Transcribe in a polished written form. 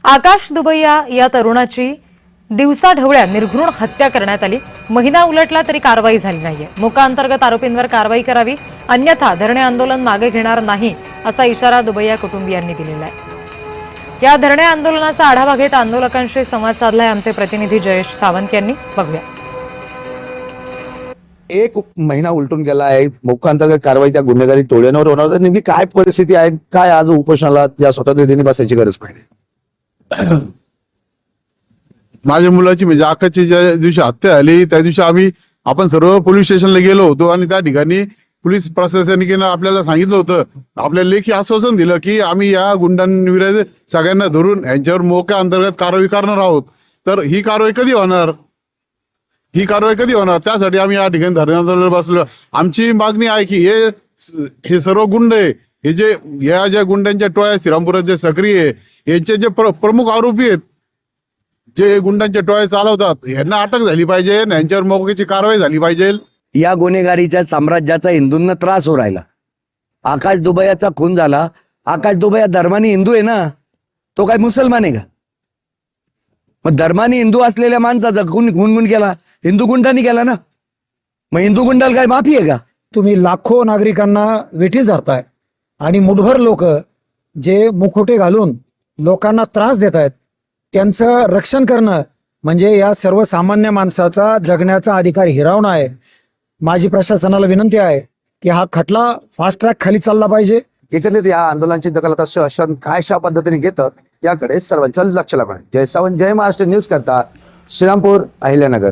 आकाश दुबैया या तरुणाची दिवसाढवळ्या निर्घृण हत्या करण्यात आली। महिना उलटला तरी कारवाई झाली नाहीये। मोका अंतर्गत आरोपींवर कारवाई करावी, अन्यथा धरणे आंदोलन मागे घेणार नाही असा इशारा दुबैया कुटुंबियांनी दिलेला आहे। या धरणे आंदोलनाचा आढावा घेत आंदोलकांशी संवाद साधलाय आमचे प्रतिनिधी जयेश सावंत यांनी। बघूया। एक महिना उलटून गेला आहे। मोका अंतर्गत कारवाई त्या गुन्हेगारी टोळ्यांवर होणार तर नेमकी काय परिस्थिती आहे, काय आज उपोषणाला या स्वतंत्र दिनी बसायची गरज पडली? माझ्या मुलाची म्हणजे आकाशची ज्या दिवशी हत्या झाली त्या दिवशी आपण सर्व पोलीस स्टेशनला गेलो होतो आणि त्या ठिकाणी पोलीस प्रशासनिकेनं आपल्याला सांगितलं होतं, आपल्याला लेखी आश्वासन दिलं की आम्ही या गुंडांविरुद्ध सगळ्यांना धरून यांच्यावर मोका अंतर्गत कारवाई करणार आहोत। तर ही कारवाई कधी होणार, त्यासाठी आम्ही या ठिकाणी धरणे आंदोलनाला बसलो। आमची मागणी आहे की हे सर्व गुंड आहे, हे जे या ज्या गुंडांच्या टोळ्या श्रीरामपुरात जे सक्रिय आहे, यांचे जे प्रमुख आरोपी आहेत, जे गुंडांच्या टोळ्या चालवतात, यांना अटक झाली पाहिजे, यांच्यावर मोक्याची कारवाई झाली पाहिजे। या गुन्हेगारीच्या साम्राज्याचा हिंदूंना त्रास हो राहिला। आकाश दुबैयाचा खून झाला। आकाश दुबैया धर्माने हिंदू आहे ना, तो काय मुसलमान आहे का? मग धर्माने हिंदू असलेल्या माणसाचा खून केला हिंदू गुंडांनी केला ना, मग हिंदू गुंडाला काय माफी आहे का? तुम्ही लाखो नागरिकांना वेठीस धरताय आणि मुठभर लोक जे मुखोटे घालून लोकांना त्रास देत आहेत, त्यांचं रक्षण करणं म्हणजे या सर्वसामान्य माणसाचा जगण्याचा अधिकार हिरावणं आहे। माझी प्रशासनाला विनंती आहे की हा खटला फास्ट ट्रॅक खाली चालला पाहिजे। एकंदरीत या आंदोलनाची दखल आता शासन काय अशा पद्धतीने घेतं याकडे सर्वांचं लक्ष लागणार। जय सावंत, जय महाराष्ट्र न्यूज करता, श्रीरामपूर, अहिल्यानगर।